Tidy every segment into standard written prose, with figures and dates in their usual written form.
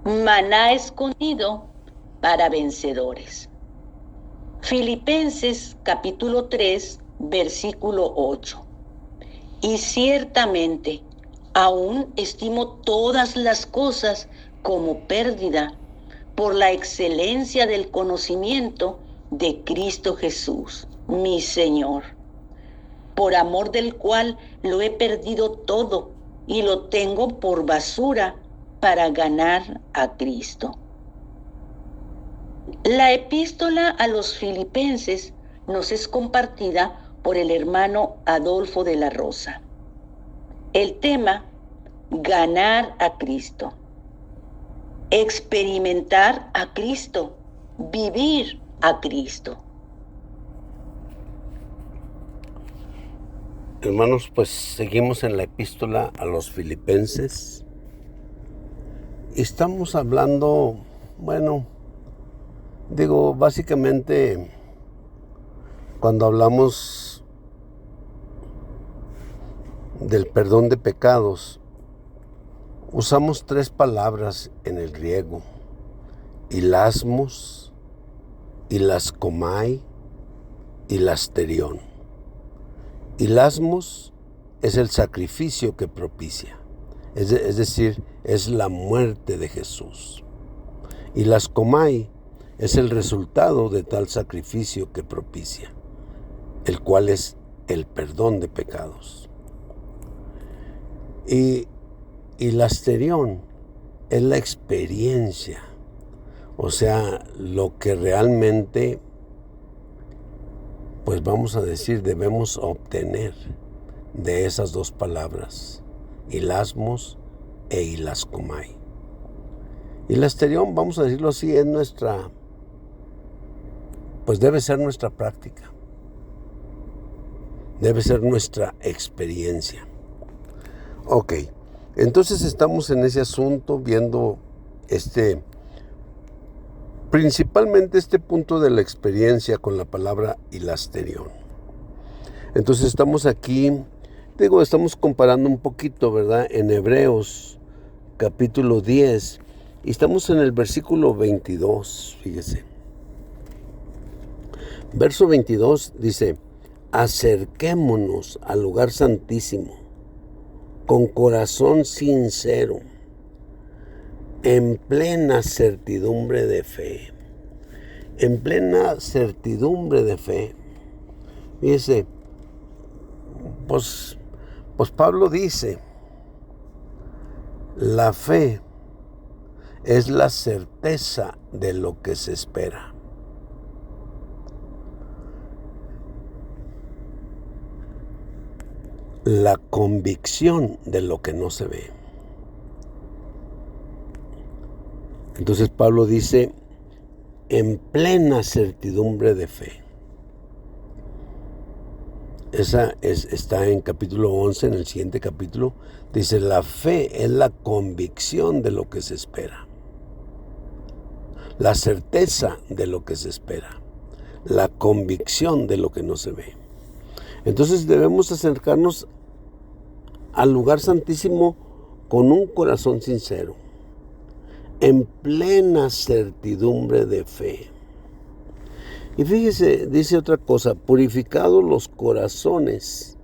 maná escondido para vencedores. Filipenses capítulo 3, versículo 8. Y ciertamente, aún estimo todas las cosas como pérdida por la excelencia del conocimiento de Cristo Jesús, mi Señor, por amor del cual lo he perdido todo y lo tengo por basura para ganar a Cristo. La epístola a los filipenses nos es compartida por el hermano Adolfo de la Rosa. El tema: ganar a Cristo, experimentar a Cristo, vivir a Cristo. Hermanos, pues seguimos en la epístola a los filipenses. Estamos hablando, básicamente cuando hablamos del perdón de pecados, usamos 3 palabras en el griego: hilasmos, hilaskomai y lasterión. Hilasmos es el sacrificio que propicia, es decir, es la muerte de Jesús. Hilaskomai es el resultado de tal sacrificio que propicia, el cual es el perdón de pecados. Y lasterión es la experiencia, o sea, lo que realmente, pues vamos a decir, debemos obtener de esas 2 palabras, hilasmos e hilaskomai. Y lasterión, vamos a decirlo así, es nuestra, pues debe ser nuestra práctica, debe ser nuestra experiencia. Ok, entonces estamos en ese asunto viendo principalmente este punto de la experiencia con la palabra hilasterión. Entonces estamos aquí, estamos comparando un poquito, ¿verdad? En Hebreos capítulo 10, y estamos en el versículo 22, fíjese. Verso 22 dice: acerquémonos al lugar santísimo con corazón sincero, en plena certidumbre de fe. En plena certidumbre de fe. Fíjese, pues Pablo dice, la fe es la certeza de lo que se espera. La convicción de lo que no se ve. Entonces Pablo dice, en plena certidumbre de fe. Está en capítulo 11, en el siguiente capítulo. Dice, la fe es la convicción de lo que se espera. La certeza de lo que se espera. La convicción de lo que no se ve. Entonces debemos acercarnos al lugar santísimo con un corazón sincero, en plena certidumbre de fe. Y fíjese, dice otra cosa: purificados los corazones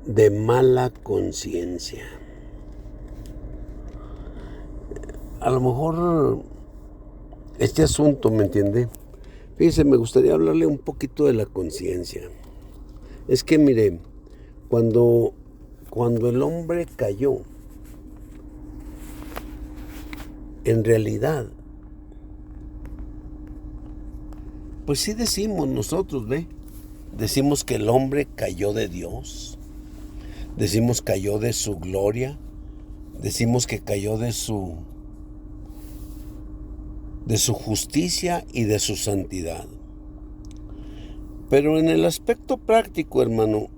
de mala conciencia. A lo mejor este asunto, ¿me entiende? Fíjese, me gustaría hablarle un poquito de la conciencia. Es que mire, cuando el hombre cayó, en realidad, pues sí decimos nosotros, decimos que el hombre cayó de Dios, decimos cayó de su gloria, decimos que cayó de su justicia y de su santidad. Pero en el aspecto práctico, hermano,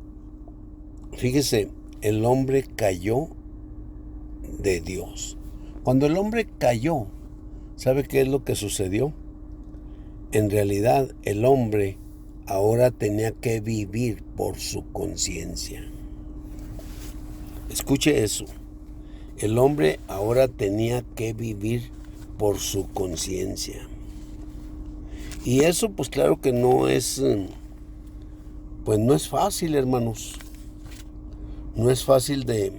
fíjese, el hombre cayó de Dios. Cuando el hombre cayó, ¿sabe qué es lo que sucedió? En realidad, el hombre ahora tenía que vivir por su conciencia. Escuche eso. El hombre ahora tenía que vivir por su conciencia. Y eso pues claro que no es, pues no es fácil, hermanos. No es fácil de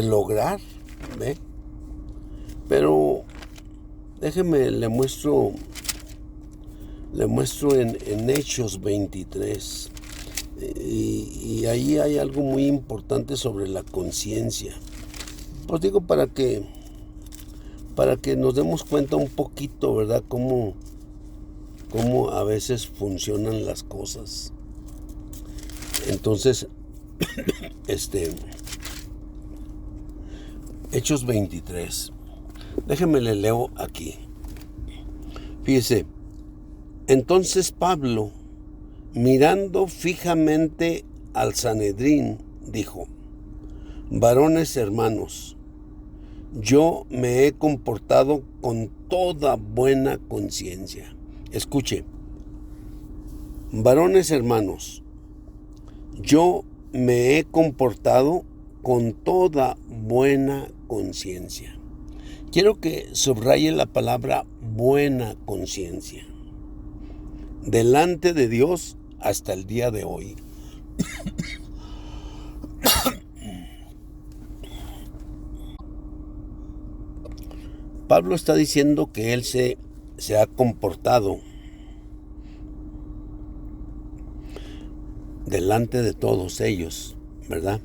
lograr, ¿ve? Pero déjeme, le muestro en Hechos 23. Y ahí hay algo muy importante sobre la conciencia. Pues digo, para que nos demos cuenta un poquito, ¿verdad? Cómo a veces funcionan las cosas. Entonces, Hechos 23. Déjeme le leo aquí. Fíjese. Entonces Pablo, mirando fijamente al Sanedrín, dijo: varones hermanos, yo me he comportado con toda buena conciencia. Escuche, varones hermanos, yo me he comportado con toda buena conciencia. Quiero que subraye la palabra buena conciencia. Delante de Dios hasta el día de hoy. Pablo está diciendo que él se ha comportado delante de todos ellos, ¿verdad?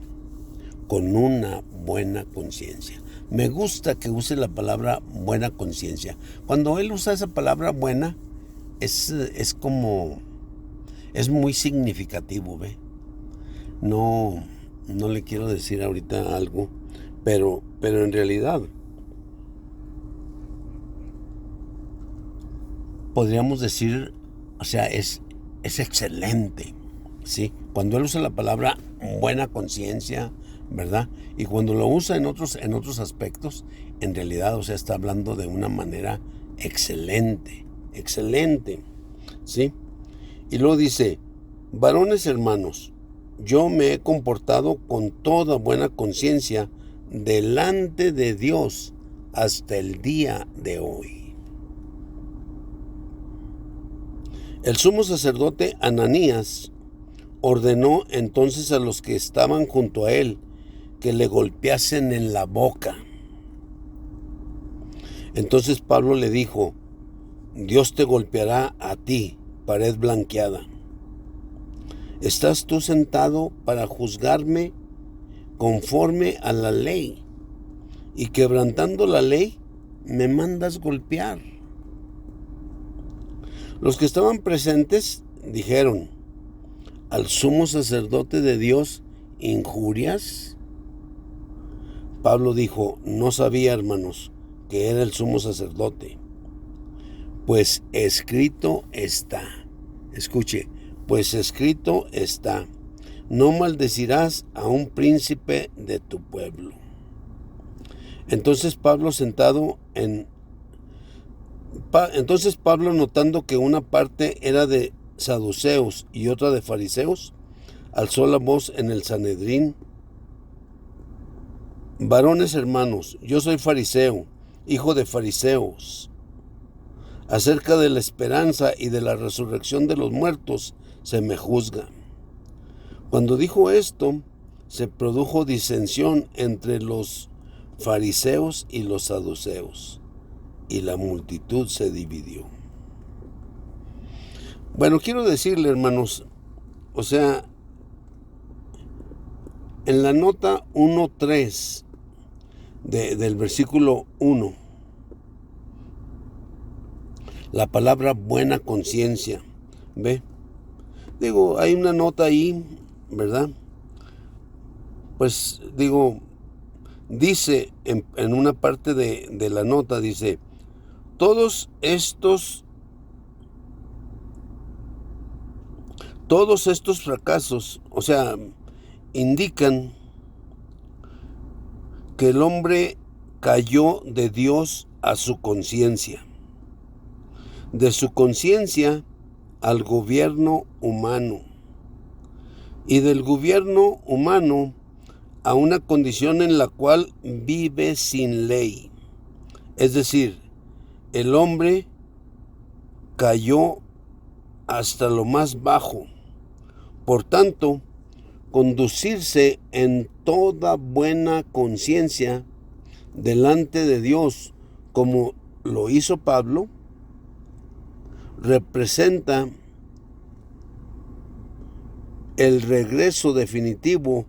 Con una buena conciencia. Me gusta que use la palabra buena conciencia. Cuando él usa esa palabra buena, es como, es muy significativo, ¿ve? No le quiero decir ahorita algo, pero en realidad podríamos decir, o sea, es excelente, ¿sí? Cuando él usa la palabra buena conciencia, ¿verdad? Y cuando lo usa en otros aspectos, en realidad, o sea, está hablando de una manera excelente, ¿sí? Y luego dice: varones hermanos, yo me he comportado con toda buena conciencia delante de Dios hasta el día de hoy. El sumo sacerdote Ananías ordenó entonces a los que estaban junto a él que le golpeasen en la boca. Entonces Pablo le dijo: Dios te golpeará a ti, pared blanqueada. ¿Estás tú sentado para juzgarme conforme a la ley? Y quebrantando la ley, me mandas golpear. Los que estaban presentes dijeron: ¿al sumo sacerdote de Dios injurias? Pablo dijo: no sabía, hermanos, que era el sumo sacerdote. Pues escrito está. Escuche, pues escrito está: no maldecirás a un príncipe de tu pueblo. Entonces Pablo, notando que una parte era de saduceos y otra de fariseos, alzó la voz en el Sanedrín: varones hermanos, yo soy fariseo, hijo de fariseos. Acerca de la esperanza y de la resurrección de los muertos se me juzga. Cuando dijo esto, se produjo disensión entre los fariseos y los saduceos, y la multitud se dividió. Bueno, quiero decirle, hermanos, o sea, en la nota 1.3 del versículo 1, la palabra buena conciencia, ¿ve? Digo, hay una nota ahí, ¿verdad? Pues digo, dice en una parte de la nota, dice: todos estos fracasos, o sea, indican que el hombre cayó de Dios a su conciencia, de su conciencia al gobierno humano, y del gobierno humano a una condición en la cual vive sin ley. Es decir, el hombre cayó hasta lo más bajo. Por tanto, conducirse en toda buena conciencia delante de Dios, como lo hizo Pablo, representa el regreso definitivo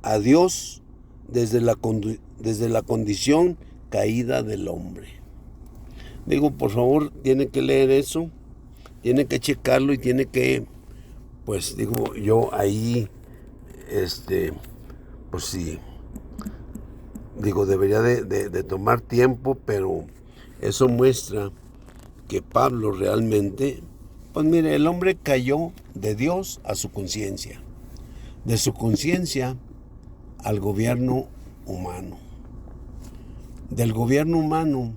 a Dios desde la condición caída del hombre. Digo, por favor, tiene que leer eso, tiene que checarlo y tiene que, pues digo, yo ahí, pues sí, digo, debería de tomar tiempo, pero eso muestra que Pablo realmente, pues mire, el hombre cayó de Dios a su conciencia, de su conciencia al gobierno humano, del gobierno humano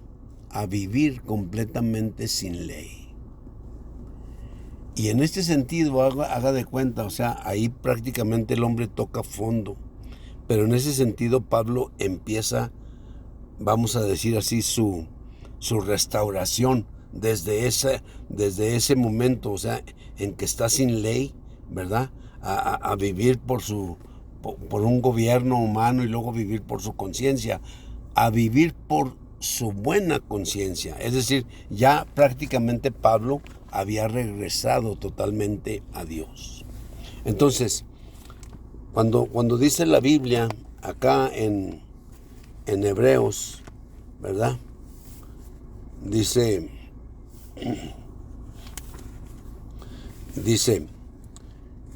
a vivir completamente sin ley. Y en este sentido, haga de cuenta, o sea, ahí prácticamente el hombre toca fondo. Pero en ese sentido Pablo empieza, vamos a decir así, su restauración desde ese momento, o sea, en que está sin ley, ¿verdad? A vivir por un gobierno humano y luego vivir por su conciencia, a vivir por su buena conciencia. Es decir, ya prácticamente Pablo había regresado totalmente a Dios. Entonces, cuando dice la Biblia acá en Hebreos, ¿verdad? Dice,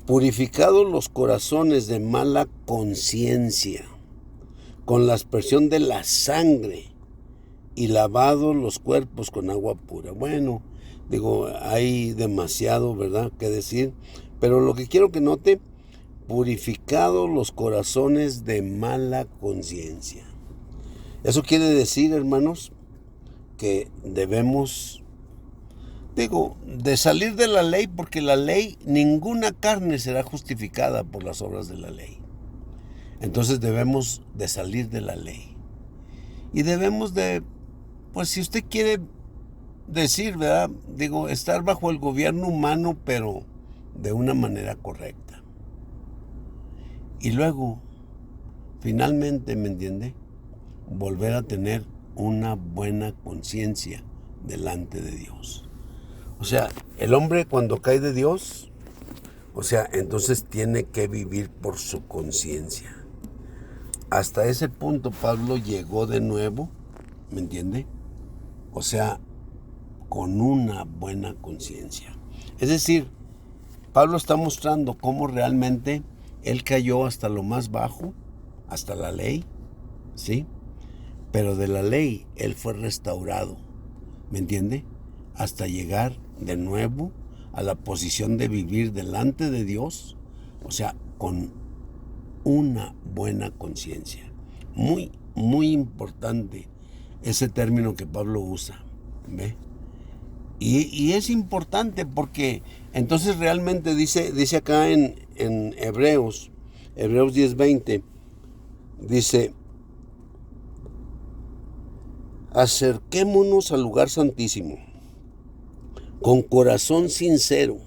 purificados los corazones de mala conciencia, con la aspersión de la sangre, y lavados los cuerpos con agua pura. Bueno, digo, hay demasiado, ¿verdad?, que decir, pero lo que quiero que note, purificados los corazones de mala conciencia. Eso quiere decir, hermanos, que debemos, de salir de la ley, porque la ley, ninguna carne será justificada por las obras de la ley. Entonces debemos de salir de la ley. Y debemos de, pues si usted quiere decir, ¿verdad?, estar bajo el gobierno humano, pero de una manera correcta. Y luego, finalmente, ¿me entiende?, volver a tener una buena conciencia delante de Dios. O sea, el hombre cuando cae de Dios, o sea, entonces tiene que vivir por su conciencia. Hasta ese punto Pablo llegó de nuevo, ¿me entiende? O sea, con una buena conciencia. Es decir, Pablo está mostrando cómo realmente él cayó hasta lo más bajo, hasta la ley, ¿sí? Pero de la ley él fue restaurado, ¿me entiende? Hasta llegar de nuevo a la posición de vivir delante de Dios, o sea, con una buena conciencia. Muy, muy importante ese término que Pablo usa, ¿ve? Y es importante porque entonces realmente dice acá en Hebreos 10:20, dice, acerquémonos al lugar santísimo con corazón sincero,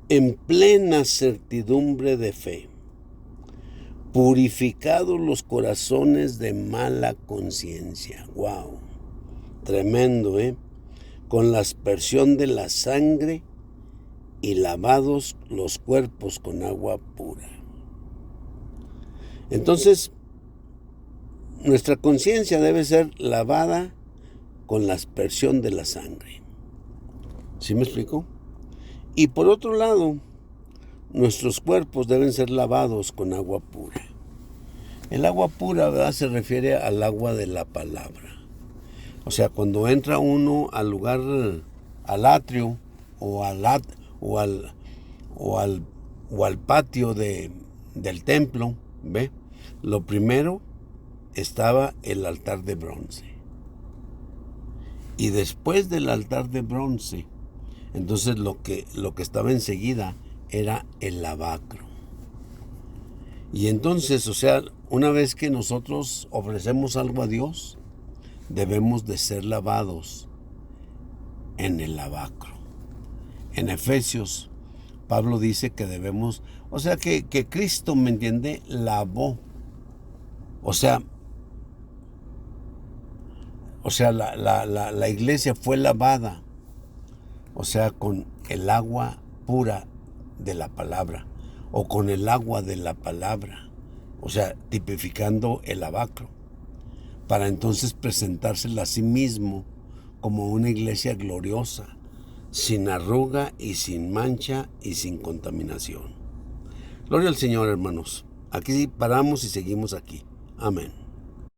en plena certidumbre de fe, purificados los corazones de mala conciencia. Wow, tremendo, con la aspersión de la sangre y lavados los cuerpos con agua pura. Entonces, nuestra conciencia debe ser lavada con la aspersión de la sangre. ¿Sí me explico? Y por otro lado, nuestros cuerpos deben ser lavados con agua pura. El agua pura, ¿verdad?, se refiere al agua de la palabra. O sea, cuando entra uno al lugar, al atrio o al patio del templo, ¿ve? Lo primero estaba el altar de bronce. Y después del altar de bronce, entonces lo que estaba enseguida era el lavacro. Y entonces, o sea, una vez que nosotros ofrecemos algo a Dios, debemos de ser lavados en el lavacro. En Efesios, Pablo dice que debemos, o sea que Cristo, ¿me entiende?, lavó. O sea, la iglesia fue lavada, o sea, con el agua pura de la palabra, o con el agua de la palabra, o sea, tipificando el lavacro, para entonces presentársela a sí mismo como una iglesia gloriosa, sin arruga y sin mancha y sin contaminación. Gloria al Señor, hermanos. Aquí paramos y seguimos aquí. Amén.